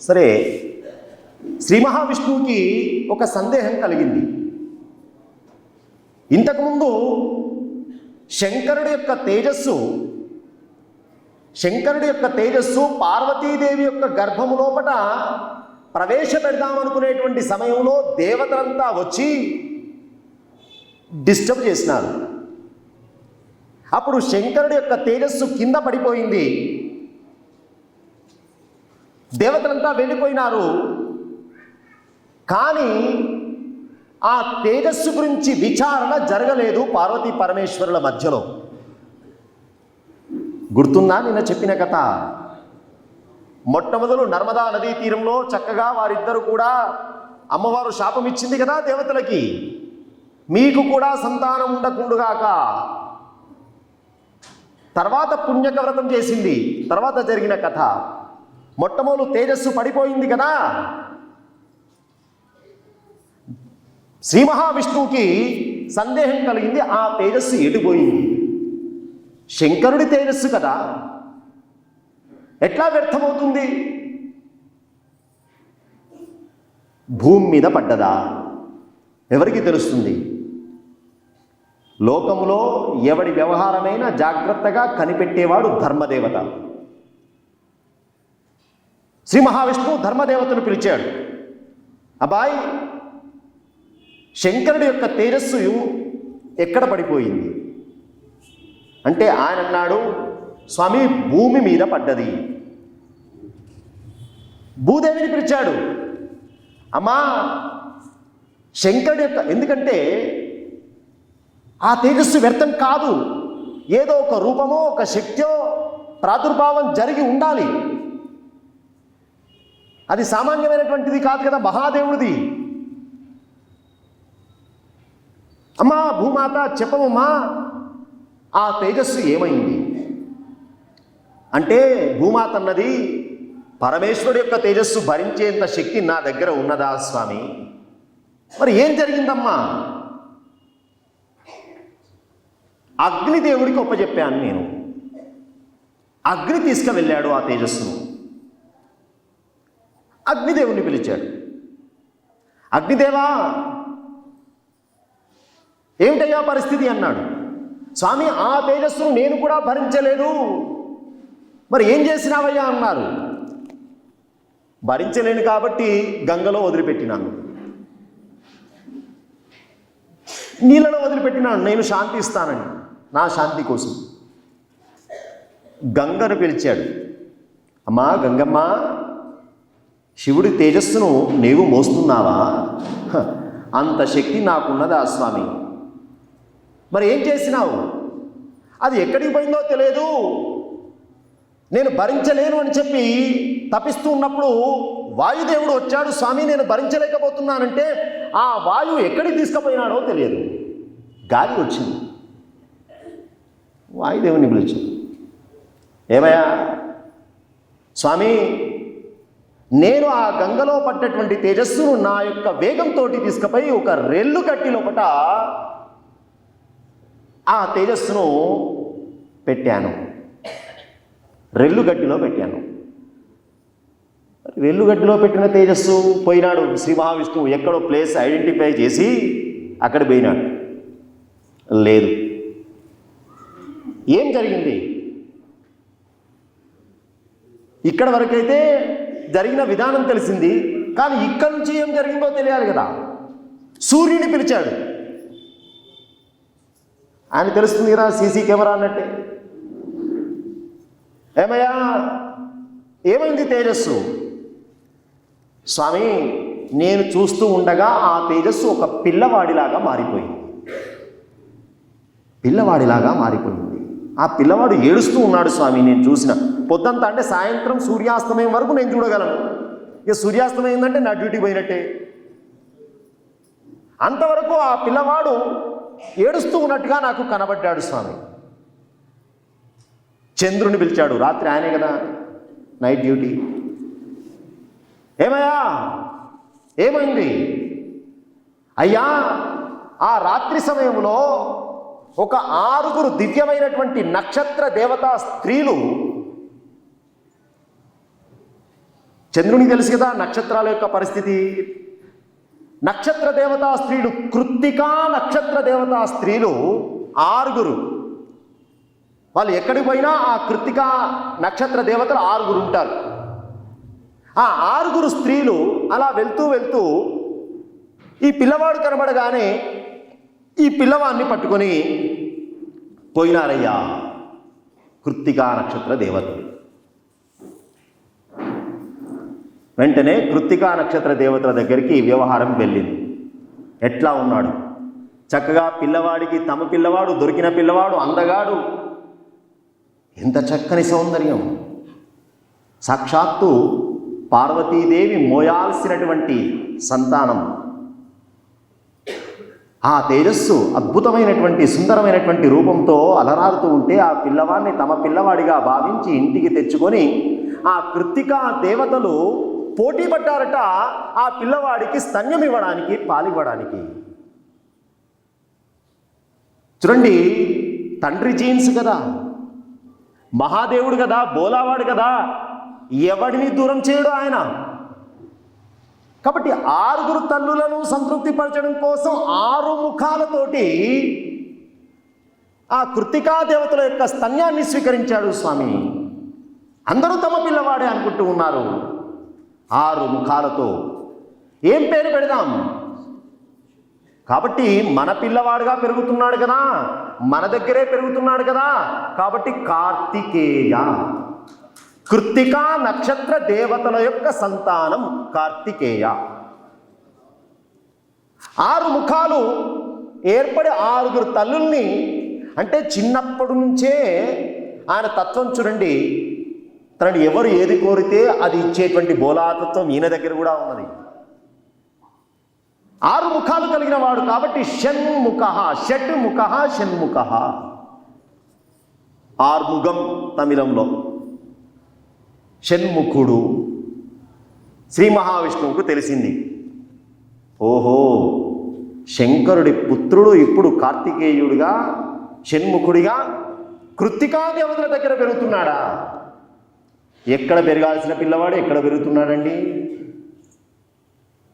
సరే, శ్రీ మహావిష్ణువుకి ఒక సందేహం కలిగింది. ఇంతకుముందు శంకరుడి యొక్క తేజస్సు పార్వతీదేవి యొక్క గర్భము లోపట ప్రవేశపెడదామనుకునేటువంటి సమయంలో దేవతలంతా వచ్చి డిస్టర్బ్ చేసినారు. అప్పుడు శంకరుడి యొక్క తేజస్సు కింద పడిపోయింది. దేవతలంతా వెళ్ళిపోయినారు. కానీ ఆ తేజస్సు గురించి విచారణ జరగలేదు పార్వతీ పరమేశ్వరుల మధ్యలో. గుర్తుందా నిన్న చెప్పిన కథ? మొట్టమొదలు నర్మదా నదీ తీరంలో చక్కగా వారిద్దరు కూడా, అమ్మవారు శాపం ఇచ్చింది కదా దేవతలకి, మీకు కూడా సంతానం ఉండకుండుగాక. తర్వాత పుణ్యక వ్రతం చేసింది. తర్వాత జరిగిన కథ. మొట్టమొదలు తేజస్సు పడిపోయింది కదా. శ్రీ మహావిష్ణువుకి సందేహం కలిగింది, ఆ తేజస్సు ఎటుపోయింది? శంకరుడి తేజస్సు కదా, ఎట్లా వ్యర్థమవుతుంది? భూమి మీద పడ్డదా? ఎవరికి తెలుస్తుంది? లోకములో ఎవడి వ్యవహారమైనా జాగ్రత్తగా కనిపెట్టేవాడు ధర్మదేవత. శ్రీ మహావిష్ణువు ధర్మదేవతను పిలిచాడు. అబ్బాయి, శంకరుడి యొక్క తేజస్సు ఎక్కడ పడిపోయింది అంటే ఆయన అన్నాడు, స్వామి భూమి మీద పడ్డది. భూదేవిని పిలిచాడు. అమ్మా, శంకరుడి యొక్క, ఎందుకంటే ఆ తేజస్సు వ్యర్థం కాదు, ఏదో ఒక రూపమో ఒక శక్తో ప్రాదుర్భావం జరిగి ఉండాలి. అది సామాన్యమైనటువంటిది కాదు కదా, మహాదేవుడిది. అమ్మా భూమాత, చెప్పమమ్మా, ఆ తేజస్సు ఏమైంది అంటే భూమాత అన్నది, పరమేశ్వరుడు యొక్క తేజస్సు భరించేంత శక్తి నా దగ్గర ఉన్నదా స్వామి? మరి ఏం జరిగిందమ్మా? అగ్నిదేవుడికి ఒప్పచెప్పాను నేను. అగ్ని తీసుకువెళ్ళాడు ఆ తేజస్సును. అగ్నిదేవుడిని పిలిచాడు. అగ్నిదేవా, ఏమిటయ్యా పరిస్థితి అన్నాడు. స్వామి, ఆ తేజస్సును నేను కూడా భరించలేదు, మరి ఏం చేసినావయ్యా అన్నారు. భరించలేను కాబట్టి గంగలో వదిలిపెట్టినాను, నీళ్ళలో వదిలిపెట్టినాను, నేను శాంతి ఇస్తానని, నా శాంతి కోసం. గంగను పిలిచాడు. అమ్మా గంగమ్మ, శివుడి తేజస్సును నీవు మోస్తున్నావా? అంత శక్తి నాకున్నదా స్వామి? మరి ఏం చేసినావు? అది ఎక్కడికి పోయిందో తెలియదు. నేను భరించలేను అని చెప్పి తపిస్తూ ఉన్నప్పుడు వాయుదేవుడు వచ్చాడు. స్వామి, నేను భరించలేకపోతున్నానంటే ఆ వాయువు ఎక్కడికి తీసుకుపోయినాడో తెలియదు. గాలి వచ్చింది. వాయుదేవుని పిలిచాడు. ఏమయ్యా స్వామి, నేను ఆ గంగలో పడ్డటువంటి తేజస్సును నా యొక్క వేగంతో తీసుకుపోయి ఒక రెల్లు కట్టి లోపట ఆ తేజస్సును పెట్టాను. రెల్లుగడ్డిలో పెట్టాను. రెల్లుగడ్డిలో పెట్టిన తేజస్సు పోయినాడు. శ్రీ మహావిష్ణువు ఎక్కడో ప్లేస్ ఐడెంటిఫై చేసి అక్కడ పోయినాడు. లేదు. ఏం జరిగింది? ఇక్కడ వరకైతే జరిగిన విధానం తెలిసింది, కానీ ఇక్కడి నుంచి ఏం జరిగిందో తెలియాలి కదా. సూర్యుని పిలిచాడు. ఆయన తెలుస్తుంది కదా, సీసీ కెమెరా అన్నట్టే. ఏమయ్యా, ఏమైంది తేజస్సు? స్వామి, నేను చూస్తూ ఉండగా ఆ తేజస్సు ఒక పిల్లవాడిలాగా మారిపోయింది. ఆ పిల్లవాడు ఏడుస్తూ ఉన్నాడు స్వామి. నేను చూసిన పొద్దంతా, అంటే సాయంత్రం సూర్యాస్తమయం వరకు నేను చూడగలను. ఇక సూర్యాస్తమయం ఏంటంటే నా డ్యూటీ పోయినట్టే. అంతవరకు ఆ పిల్లవాడు ఏడుస్తూ ఉన్నట్టుగా నాకు కనబడ్డాడు స్వామి. చంద్రుని పిలిచాడు. రాత్రి ఆయనే కదా నైట్ డ్యూటీ. ఏమయ్యా, ఏమైంది? అయ్యా, ఆ రాత్రి సమయంలో ఒక 6 దివ్యమైనటువంటి నక్షత్ర దేవతా స్త్రీలు చంద్రునికి తెలుసు కదా నక్షత్రాల యొక్క పరిస్థితి. నక్షత్ర దేవతా స్త్రీలు, కృత్తికా నక్షత్ర దేవతా స్త్రీలు 6. వాళ్ళు ఎక్కడికి పోయినా ఆ కృత్తికా నక్షత్ర దేవతలు 6 ఉంటారు. ఆ 6 స్త్రీలు అలా వెళ్తూ వెళ్తూ ఈ పిల్లవాడు కనబడగానే ఈ పిల్లవాడిని పట్టుకొని పోయినారయ్యా కృత్తికా నక్షత్ర దేవతలు. వెంటనే కృత్తికా నక్షత్ర దేవతల దగ్గరికి వ్యవహారం వెళ్ళింది. ఎట్లా ఉన్నాడు? చక్కగా పిల్లవాడికి తమ పిల్లవాడు, దొరికిన పిల్లవాడు అందగాడు, ఎంత చక్కని సౌందర్యం. సాక్షాత్తు పార్వతీదేవి మోయాల్సినటువంటి సంతానం. ఆ తేజస్సు అద్భుతమైనటువంటి సుందరమైనటువంటి రూపంతో అలరారుతూ ఉంటే ఆ పిల్లవాడిని తమ పిల్లవాడిగా భావించి ఇంటికి తెచ్చుకొని ఆ కృత్తికా దేవతలు పోటీ పడ్డారట ఆ పిల్లవాడికి స్తన్యం ఇవ్వడానికి, పాలివ్వడానికి. చూడండి, తండ్రి జీన్స్ కదా, మహాదేవుడు కదా, బోలావాడు కదా, ఎవడిని దూరం చేయడు ఆయన. కాబట్టి 6 తల్లులను సంతృప్తిపరచడం కోసం 6 ముఖాలతోటి ఆ కృత్తికా దేవతల యొక్క స్తన్యాన్ని స్వీకరించాడు స్వామి. అందరూ తమ పిల్లవాడే అనుకుంటూ ఉన్నారు. 6 ముఖాలతో ఏం పేరు పెడదాం? కాబట్టి మన పిల్లవాడుగా పెరుగుతున్నాడు కదా, మన దగ్గరే పెరుగుతున్నాడు కదా, కాబట్టి కార్తికేయ, కృత్తికా నక్షత్ర దేవతల యొక్క సంతానం కార్తికేయ. 6 ముఖాలు ఏర్పడి 6 తల్లుల్ని, అంటే చిన్నప్పటి నుంచే ఆయన తత్వం చూడండి. తనని ఎవరు ఏది కోరితే అది ఇచ్చేటువంటి బోలాతత్వం ఈయన దగ్గర కూడా ఉన్నది. 6 ముఖాలు కలిగిన వాడు కాబట్టి షణ్ముఖ, షట్ముఖ, షణ్ముఖ. ఆర్ముగం తమిళంలో, షణ్ముఖుడు. శ్రీ మహావిష్ణువుకు తెలిసింది, ఓహో శంకరుడి పుత్రుడు ఇప్పుడు కార్తికేయుడిగా, షణ్ముఖుడిగా కృత్తికా దేవతల దగ్గర పెరుగుతున్నాడా? ఎక్కడ పెరగాల్సిన పిల్లవాడు ఎక్కడ పెరుగుతున్నాడండి?